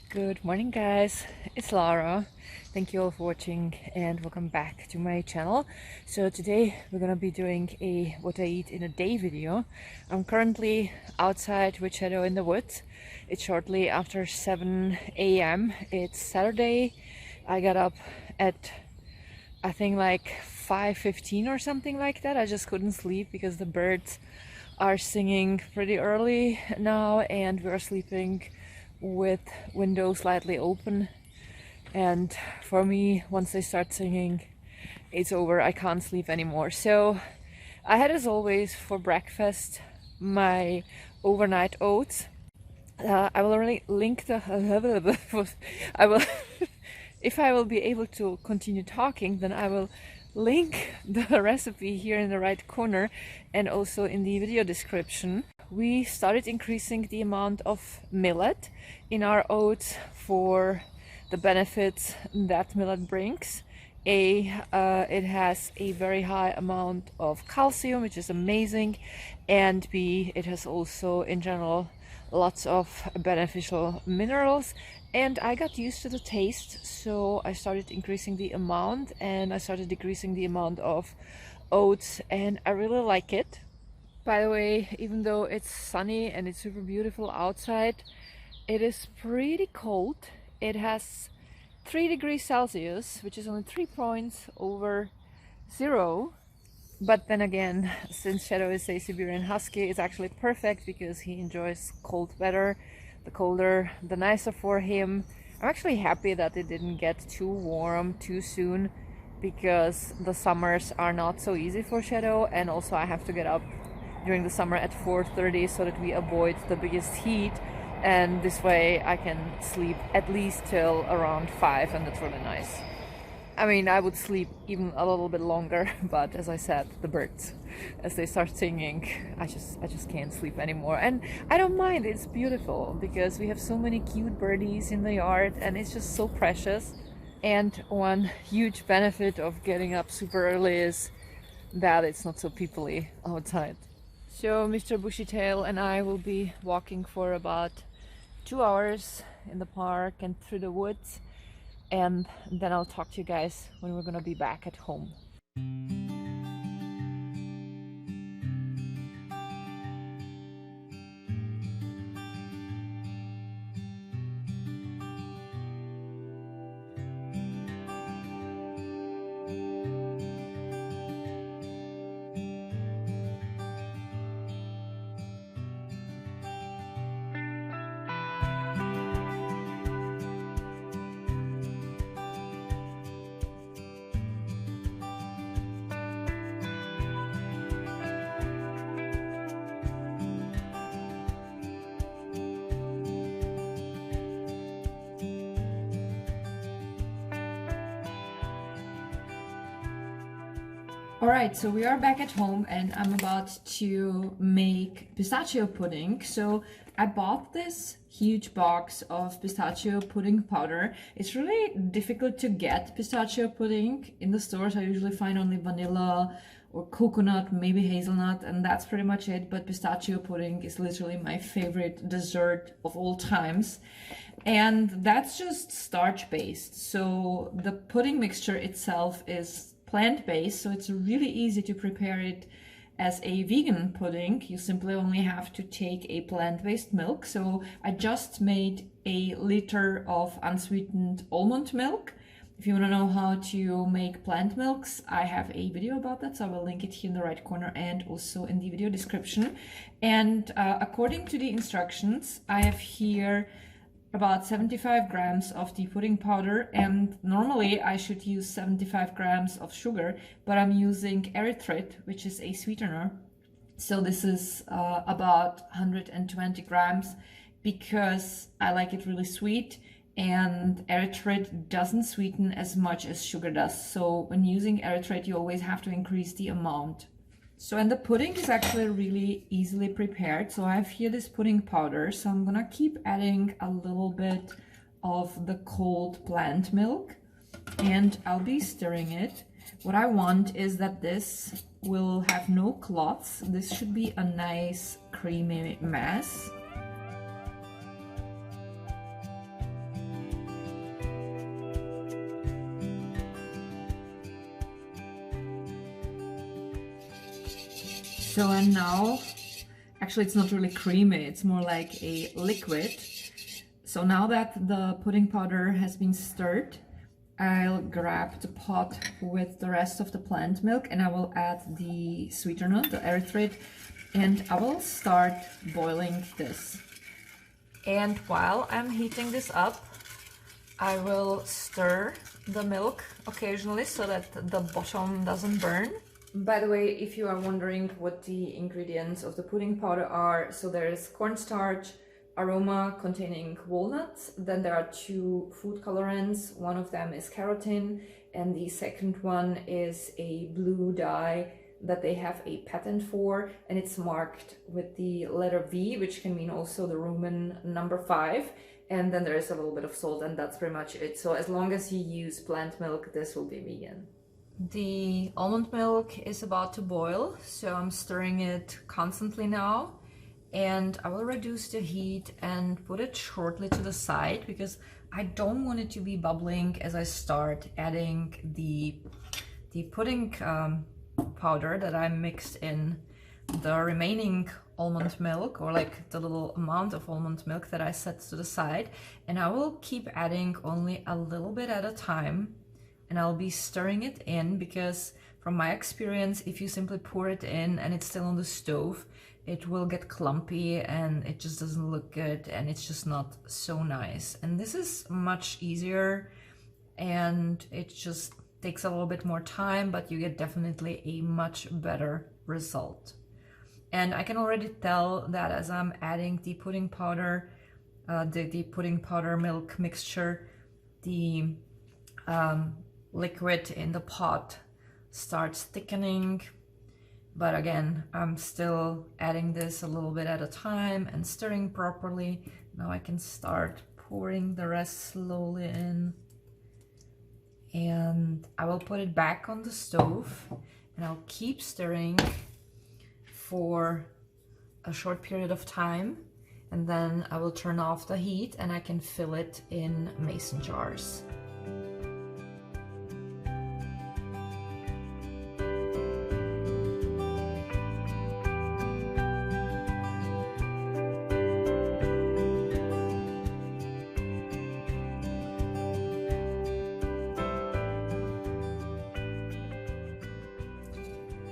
Good morning, guys. It's Lara. Thank you all for watching and welcome back to my channel. So today we're gonna be doing a what I eat in a day video. I'm currently outside with Shadow in the woods. It's shortly after 7 a.m. It's Saturday. I got up at I think like 5:15 or something like that. I just couldn't sleep because the birds are singing pretty early now and we're sleeping with windows slightly open, and for me, once they start singing, it's over. I can't sleep anymore. So I had, as always, for breakfast my overnight oats. I will really link the I will if I will be able to continue talking, then I will link the recipe here in the right corner and also in the video description. We started increasing the amount of millet in our oats for the benefits that millet brings. It has a very high amount of calcium, which is amazing, and B, it has also in general lots of beneficial minerals. And I got used to the taste, so I started increasing the amount and I started decreasing the amount of oats, and I really like it. By the way, even though it's sunny and it's super beautiful outside, it is pretty cold. It has 3 degrees Celsius, which is only 3 points over zero. But then again, since Shadow is a Siberian Husky, it's actually perfect because he enjoys cold weather. The colder, the nicer for him. I'm actually happy that it didn't get too warm too soon, because the summers are not so easy for Shadow, and also I have to get up during the summer at 4:30 so that we avoid the biggest heat, and this way I can sleep at least till around 5, and that's really nice. I mean, I would sleep even a little bit longer, but as I said, the birds, as they start singing, I just can't sleep anymore. And I don't mind, it's beautiful because we have so many cute birdies in the yard and it's just so precious. And one huge benefit of getting up super early is that it's not so peoply outside. So Mr. Bushytail and I will be walking for about 2 hours in the park and through the woods, and then I'll talk to you guys when we're gonna be back at home. Alright, so we are back at home and I'm about to make pistachio pudding. So I bought this huge box of pistachio pudding powder. It's really difficult to get pistachio pudding in the stores. I usually find only vanilla or coconut, maybe hazelnut, and that's pretty much it. But pistachio pudding is literally my favorite dessert of all times. And that's just starch based. So the pudding mixture itself is plant-based, so it's really easy to prepare it as a vegan pudding. You simply only have to take a plant-based milk. So I just made a liter of unsweetened almond milk. If you want to know how to make plant milks, I have a video about that, so I will link it here in the right corner and also in the video description. And according to the instructions, I have here about 75 grams of the pudding powder, and normally I should use 75 grams of sugar, but I'm using erythrit, which is a sweetener. So this is about 120 grams because I like it really sweet, and erythrit doesn't sweeten as much as sugar does. So when using erythrit, you always have to increase the amount. So, and the pudding is actually really easily prepared. So I have here this pudding powder. So I'm gonna keep adding a little bit of the cold plant milk and I'll be stirring it. What I want is that this will have no clots. This should be a nice creamy mass. So and now, actually it's not really creamy, it's more like a liquid. So now that the pudding powder has been stirred, I'll grab the pot with the rest of the plant milk and I will add the sweetener, the erythrit, and I will start boiling this. And while I'm heating this up, I will stir the milk occasionally so that the bottom doesn't burn. By the way, if you are wondering what the ingredients of the pudding powder are, so there is cornstarch, aroma containing walnuts, then there are 2 food colorants, one of them is carotene, and the second one is a blue dye that they have a patent for, and it's marked with the letter V, which can mean also the Roman number 5, and then there is a little bit of salt, and that's pretty much it. So as long as you use plant milk, this will be vegan. The almond milk is about to boil, so I'm stirring it constantly now. And I will reduce the heat and put it shortly to the side because I don't want it to be bubbling as I start adding the pudding powder that I mixed in the remaining almond milk, or like the little amount of almond milk that I set to the side. And I will keep adding only a little bit at a time, and I'll be stirring it in because from my experience, if you simply pour it in and it's still on the stove, it will get clumpy and it just doesn't look good and it's just not so nice. And this is much easier and it just takes a little bit more time, but you get definitely a much better result. And I can already tell that as I'm adding the pudding powder, the pudding powder milk mixture, the liquid in the pot starts thickening. But again, I'm still adding this a little bit at a time and stirring properly. Now I can start pouring the rest slowly in. And I will put it back on the stove and I'll keep stirring for a short period of time. And then I will turn off the heat and I can fill it in mason jars.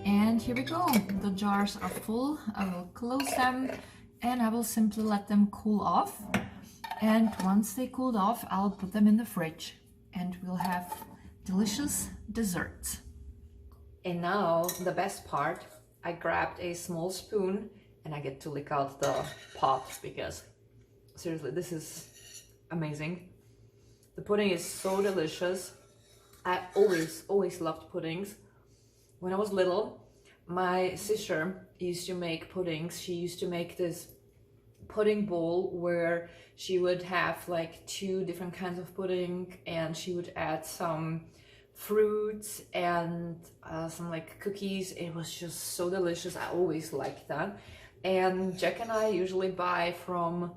And here we go, the jars are full. I will close them and I will simply let them cool off. And once they cooled off, I'll put them in the fridge and we'll have delicious desserts. And now the best part, I grabbed a small spoon and I get to lick out the pot because seriously, this is amazing. The pudding is so delicious. I always loved puddings. When I was little, my sister used to make puddings. She used to make this pudding bowl where she would have like 2 different kinds of pudding and she would add some fruits and some like cookies. It was just so delicious. I always liked that. And Jack and I usually buy from,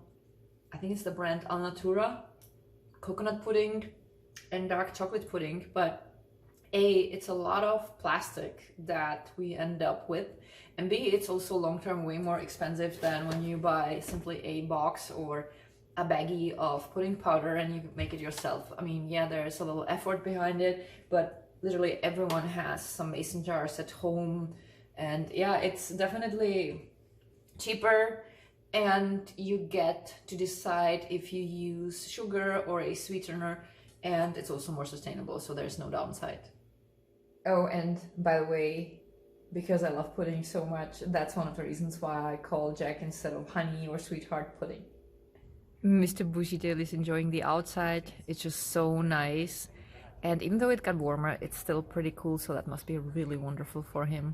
I think it's the brand Alnatura, coconut pudding and dark chocolate pudding, but A, it's a lot of plastic that we end up with, and B, it's also long-term way more expensive than when you buy simply a box or a baggie of pudding powder and you make it yourself. I mean, yeah, there's a little effort behind it, but literally everyone has some mason jars at home, and yeah, it's definitely cheaper, and you get to decide if you use sugar or a sweetener, and it's also more sustainable, so there's no downside. Oh, and by the way, because I love pudding so much, that's one of the reasons why I call Jack instead of honey or sweetheart pudding. Mr. Bushytail is enjoying the outside. It's just so nice. And even though it got warmer, it's still pretty cool, so that must be really wonderful for him.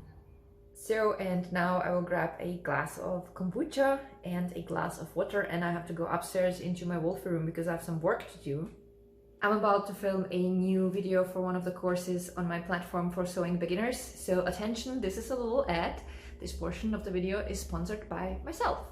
So, and now I will grab a glass of kombucha and a glass of water, and I have to go upstairs into my Wolfie room because I have some work to do. I'm about to film a new video for one of the courses on my platform for sewing beginners. So attention, this is a little ad. This portion of the video is sponsored by myself.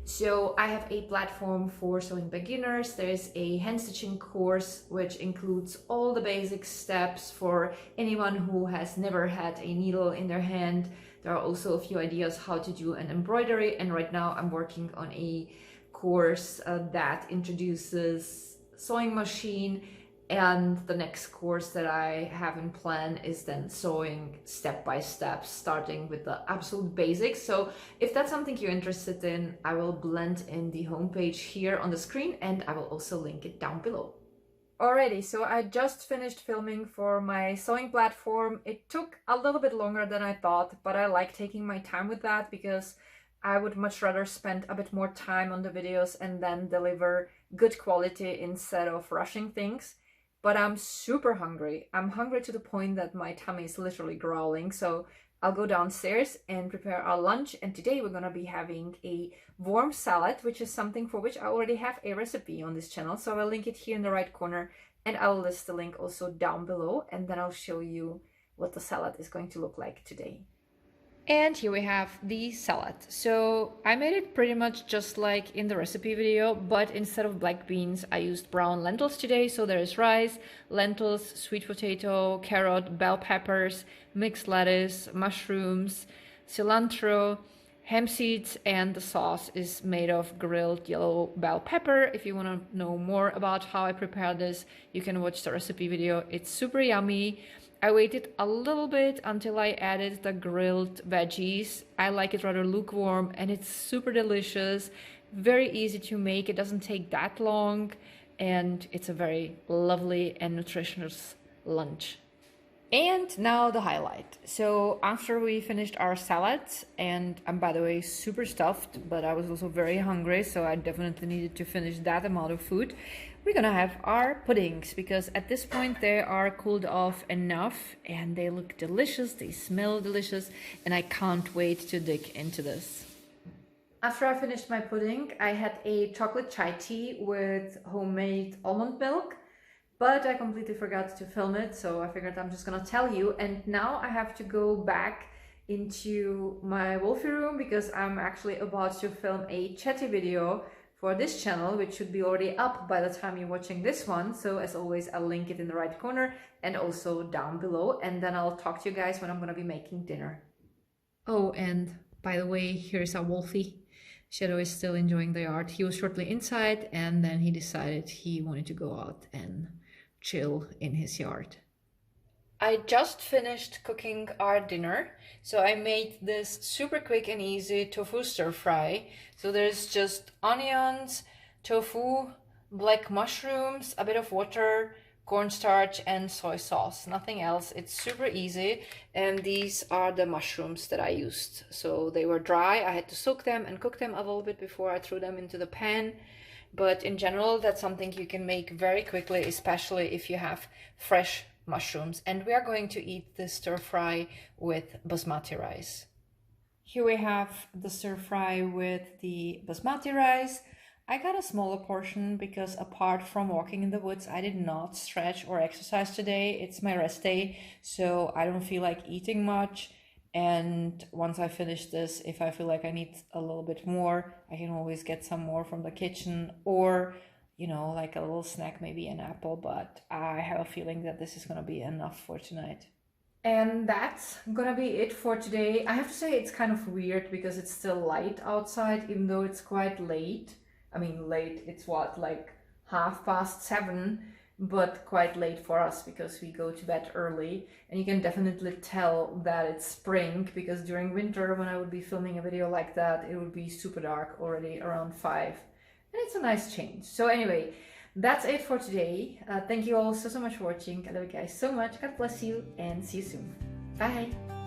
So I have a platform for sewing beginners. There's a hand stitching course which includes all the basic steps for anyone who has never had a needle in their hand. There are also a few ideas how to do an embroidery, and right now I'm working on a course that introduces sewing machine, and the next course that I have in plan is then sewing step by step, starting with the absolute basics. So if that's something you're interested in, I will blend in the homepage here on the screen, and I will also link it down below. Alrighty, so I just finished filming for my sewing platform. It took a little bit longer than I thought, but I like taking my time with that because I would much rather spend a bit more time on the videos and then deliver good quality instead of rushing things. But I'm super hungry. I'm hungry to the point that my tummy is literally growling. So I'll go downstairs and prepare our lunch. And today we're gonna be having a warm salad, which is something for which I already have a recipe on this channel. So I will link it here in the right corner, and I will list the link also down below. And then I'll show you what the salad is going to look like today. And here we have the salad. So I made it pretty much just like in the recipe video, but instead of black beans, I used brown lentils today. So there is rice, lentils, sweet potato, carrot, bell peppers, mixed lettuce, mushrooms, cilantro, hemp seeds, and the sauce is made of grilled yellow bell pepper. If you want to know more about how I prepare this, you can watch the recipe video. It's super yummy. I waited a little bit until I added the grilled veggies. I like it rather lukewarm, and it's super delicious, very easy to make. It doesn't take that long, and it's a very lovely and nutritious lunch. And now the highlight. So after we finished our salad, and I'm by the way super stuffed, but I was also very hungry, so I definitely needed to finish that amount of food. We're gonna have our puddings, because at this point they are cooled off enough and they look delicious, they smell delicious, and I can't wait to dig into this. After I finished my pudding, I had a chocolate chai tea with homemade almond milk, but I completely forgot to film it, so I figured I'm just gonna tell you. And now I have to go back into my Wolfie room because I'm actually about to film a chatty video for this channel, which should be already up by the time you're watching this one. So as always, I'll link it in the right corner and also down below, and then I'll talk to you guys when I'm gonna be making dinner. Oh, and by the way, here's our Wolfie. Shadow is still enjoying the yard. He was shortly inside, and then he decided he wanted to go out and chill in his yard. I just finished cooking our dinner. So I made this super quick and easy tofu stir fry. So there's just onions, tofu, black mushrooms, a bit of water, cornstarch, and soy sauce. Nothing else. It's super easy. And these are the mushrooms that I used. So they were dry. I had to soak them and cook them a little bit before I threw them into the pan. But in general, that's something you can make very quickly, especially if you have fresh mushrooms. And we are going to eat the stir fry with basmati rice. Here we have the stir fry with the basmati rice. I got a smaller portion because apart from walking in the woods, I did not stretch or exercise today. It's my rest day, so I don't feel like eating much. And once I finish this, if I feel like I need a little bit more, I can always get some more from the kitchen, or you know, like a little snack, maybe an apple, but I have a feeling that this is gonna be enough for tonight. And that's gonna be it for today. I have to say it's kind of weird because it's still light outside, even though it's quite late. I mean, late, it's what, like 7:30, but quite late for us because we go to bed early. And you can definitely tell that it's spring, because during winter when I would be filming a video like that, it would be super dark already around 5. And it's a nice change. So anyway, that's it for today. Thank you all so much for watching. I love you guys so much. God bless you, and see you soon. Bye.